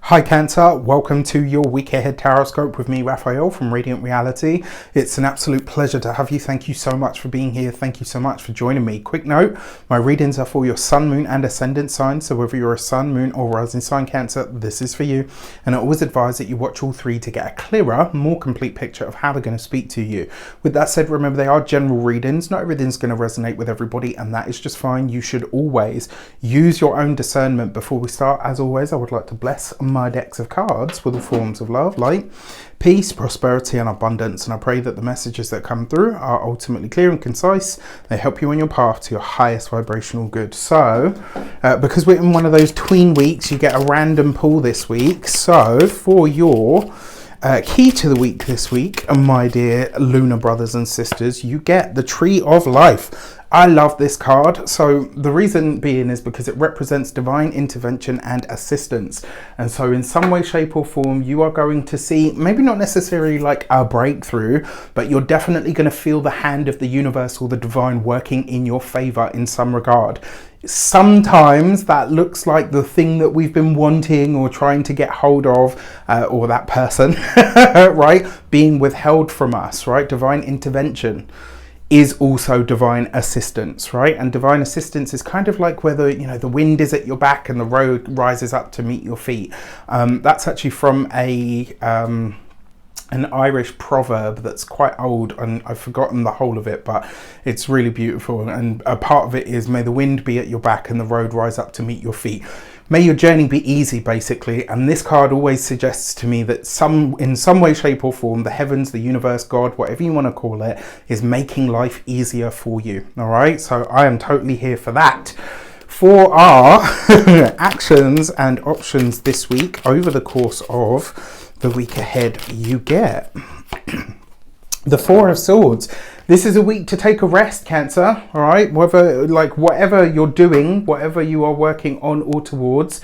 Hi Cancer, welcome to your week ahead taroscope with me, Raphael from Reydiant Reality. It's an absolute pleasure to have you. Thank you so much for being here. Thank you so much for joining me. Quick note, my readings are for your sun, moon and ascendant signs. So whether you're a sun, moon or rising sign Cancer, this is for you. And I always advise that you watch all three to get a clearer, more complete picture of how they're going to speak to you. With that said, remember they are general readings. Not everything's going to resonate with everybody, and that is just fine. You should always use your own discernment. Before we start, as always, I would like to bless my decks of cards with the forms of love, light, peace, prosperity and abundance, and I pray that the messages that come through are ultimately clear and concise. They help you on your path to your highest vibrational good. So because we're in one of those tween weeks, you get a random pull this week. So for your key to the week this week, my dear lunar brothers and sisters, you get the Tree of Life. I love this card. So the reason being is because it represents divine intervention and assistance. And so in some way, shape or form, you are going to see, maybe not necessarily like a breakthrough, but you're definitely going to feel the hand of the universe or the divine working in your favor in some regard. Sometimes that looks like the thing that we've been wanting or trying to get hold of, or that person, right, being withheld from us, right? Divine intervention is also divine assistance, right? And divine assistance is kind of like whether, you know, the wind is at your back and the road rises up to meet your feet. That's actually from an Irish proverb that's quite old, and I've forgotten the whole of it, but it's really beautiful. And a part of it is, may the wind be at your back and the road rise up to meet your feet. May your journey be easy, basically. And this card always suggests to me that in some way, shape or form, the heavens, the universe, God, whatever you want to call it, is making life easier for you. All right. So I am totally here for that. For our actions and options this week, over the course of the week ahead, you get the Four of Swords. This is a week to take a rest, Cancer, all right? Whatever you're doing, whatever you are working on or towards.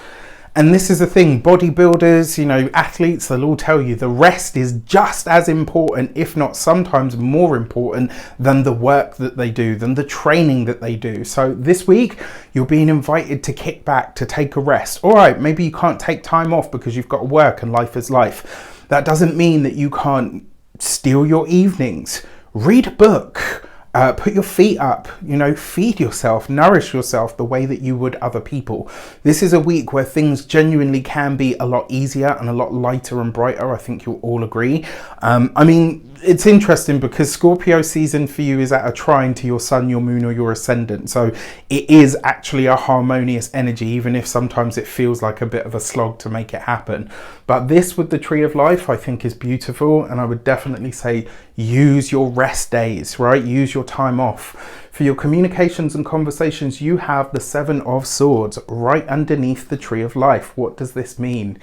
And this is the thing, bodybuilders, you know, athletes, they'll all tell you the rest is just as important, if not sometimes more important than the work that they do, than the training that they do. So this week, you're being invited to kick back, to take a rest. All right, maybe you can't take time off because you've got work and life is life. That doesn't mean that you can't steal your evenings. Read a book, put your feet up, you know, feed yourself, nourish yourself the way that you would other people. This is a week where things genuinely can be a lot easier and a lot lighter and brighter. I think you'll all agree. I mean, it's interesting because Scorpio season for you is at a trine to your sun, your moon or your ascendant. So it is actually a harmonious energy, even if sometimes it feels like a bit of a slog to make it happen. But this with the Tree of Life, I think is beautiful. And I would definitely say use your rest days, right? Use your time off. For your communications and conversations, you have the Seven of Swords right underneath the Tree of Life. What does this mean?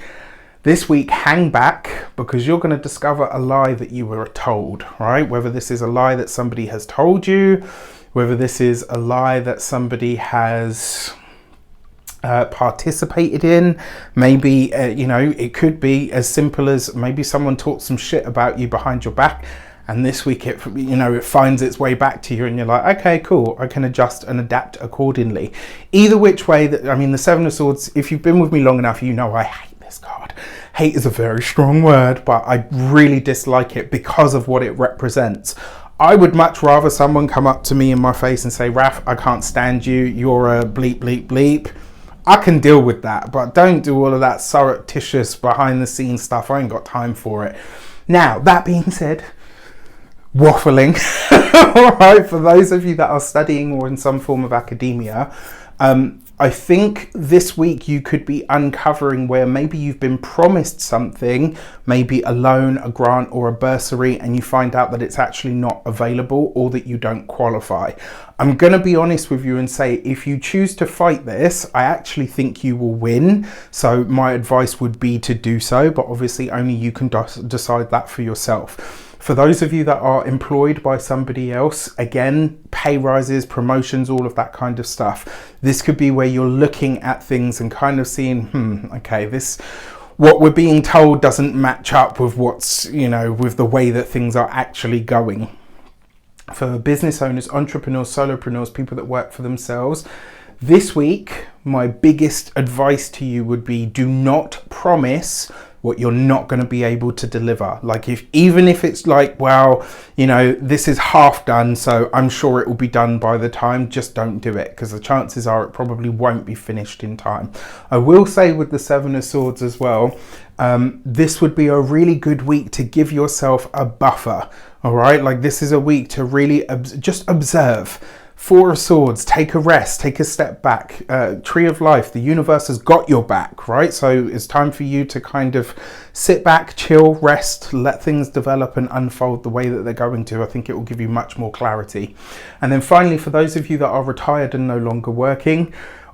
This week, hang back because you're going to discover a lie that you were told, right? Whether this is a lie that somebody has told you, whether this is a lie that somebody has participated in, maybe, you know, it could be as simple as maybe someone talked some shit about you behind your back. And this week, it finds its way back to you and you're like, okay, cool, I can adjust and adapt accordingly. Either which way, the Seven of Swords, if you've been with me long enough, you know I hate this card. Hate is a very strong word, but I really dislike it because of what it represents. I would much rather someone come up to me in my face and say, Raph, I can't stand you. You're a bleep, bleep, bleep. I can deal with that, but don't do all of that surreptitious behind the scenes stuff. I ain't got time for it. Now, that being said, waffling. All right, for those of you that are studying or in some form of academia, I think this week you could be uncovering where maybe you've been promised something, maybe a loan, a grant or a bursary, and you find out that it's actually not available or that you don't qualify. I'm going to be honest with you and say, if you choose to fight this, I actually think you will win. So my advice would be to do so, but obviously only you can decide that for yourself. For those of you that are employed by somebody else, again, pay rises, promotions, all of that kind of stuff. This could be where you're looking at things and kind of seeing, okay, what we're being told doesn't match up with what's, with the way that things are actually going. For business owners, entrepreneurs, solopreneurs, people that work for themselves, this week, my biggest advice to you would be do not promise what you're not going to be able to deliver. Like, even if it's like, well, you know, this is half done, so I'm sure it will be done by the time, just don't do it, because the chances are it probably won't be finished in time. I will say with the Seven of Swords as well, this would be a really good week to give yourself a buffer. All right, like this is a week to really just observe. Four of Swords, take a rest, take a step back. Tree of Life, the universe has got your back, right? So it's time for you to kind of sit back, chill, rest, let things develop and unfold the way that they're going to. I think it will give you much more clarity. And then finally, for those of you that are retired and no longer working,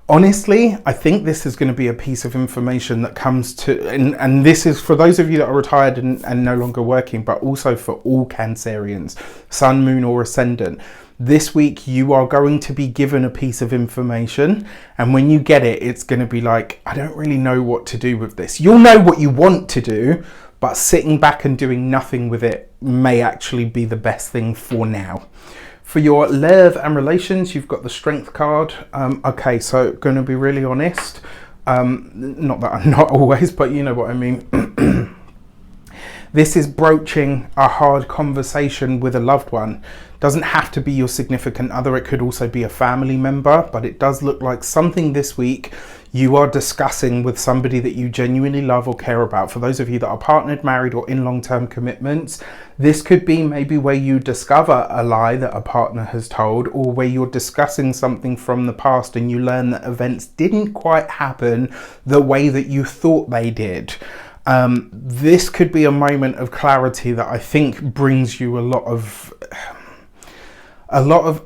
honestly, I think this is going to be a piece of information that comes to, and this is for those of you that are retired and no longer working, but also for all Cancerians, Sun, Moon or Ascendant. This week you are going to be given a piece of information, and when you get it, it's going to be like, I don't really know what to do with this. You'll know what you want to do, but sitting back and doing nothing with it may actually be the best thing for now. For your love and relations, you've got the Strength card. Okay, so going to be really honest. Not that I'm not always, but you know what I mean. This is broaching a hard conversation with a loved one. Doesn't have to be your significant other. It could also be a family member, but it does look like something this week you are discussing with somebody that you genuinely love or care about. For those of you that are partnered, married or in long-term commitments, this could be maybe where you discover a lie that a partner has told, or where you're discussing something from the past and you learn that events didn't quite happen the way that you thought they did. This could be a moment of clarity that I think brings you a lot of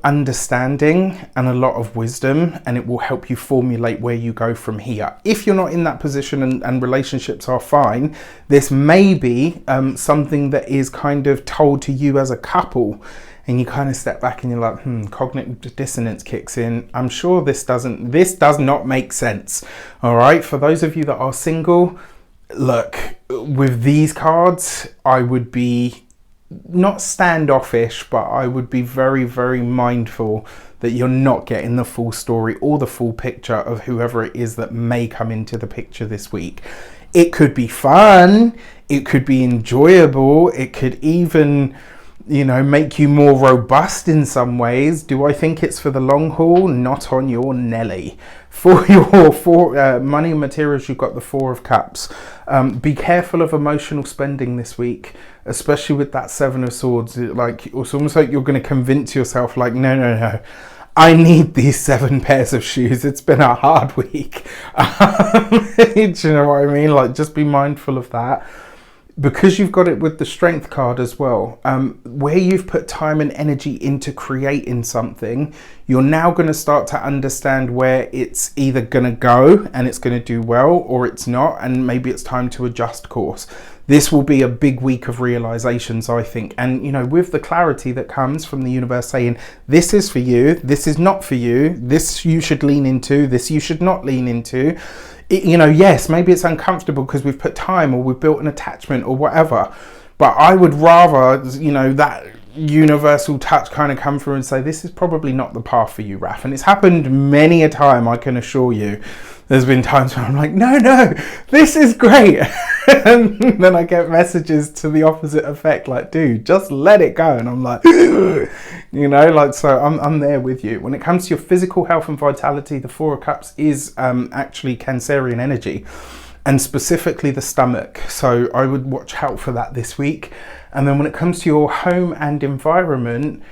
understanding and a lot of wisdom, and it will help you formulate where you go from here. If you're not in that position and relationships are fine, this may be something that is kind of told to you as a couple, and you kind of step back and you're like, cognitive dissonance kicks in. I'm sure this does not make sense. All right, for those of you that are single, look, with these cards, I would be not standoffish, but I would be very, very mindful that you're not getting the full story or the full picture of whoever it is that may come into the picture this week. It could be fun, it could be enjoyable, it could even, you know, make you more robust in some ways. Do I think it's for the long haul? Not on your Nelly. For your money and materials, you've got the Four of Cups. Be careful of emotional spending this week, especially with that Seven of Swords. It's almost like you're going to convince yourself, like, no, I need these 7 pairs of shoes. It's been a hard week. Do you know what I mean? Like, just be mindful of that. Because you've got it with the Strength card as well, where you've put time and energy into creating something, you're now going to start to understand where it's either going to go and it's going to do well, or it's not, and maybe it's time to adjust course. This will be a big week of realizations, I think. And, you know, with the clarity that comes from the universe saying, this is for you, this is not for you, this you should lean into, this you should not lean into. You know, yes, maybe it's uncomfortable because we've put time or we've built an attachment or whatever, but I would rather, you know, that universal touch kind of come through and say, this is probably not the path for you, Raf. And it's happened many a time, I can assure you. There's been times where I'm like, no, this is great. And then I get messages to the opposite effect, like, dude, just let it go. And I'm like, you know, like, so I'm there with you. When it comes to your physical health and vitality, the Four of Cups is actually Cancerian energy, and specifically the stomach. So I would watch out for that this week. And then when it comes to your home and environment,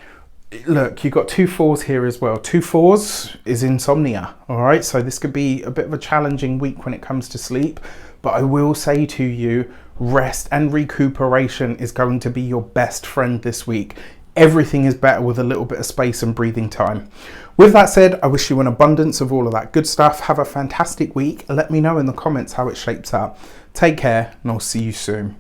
look, you've got 2 4s here as well. 2 4s is insomnia. All right, so this could be a bit of a challenging week when it comes to sleep, but I will say to you, rest and recuperation is going to be your best friend this week. Everything is better with a little bit of space and breathing time. With that said, I wish you an abundance of all of that good stuff. Have a fantastic week. Let me know in the comments how it shapes up. Take care, and I'll see you soon.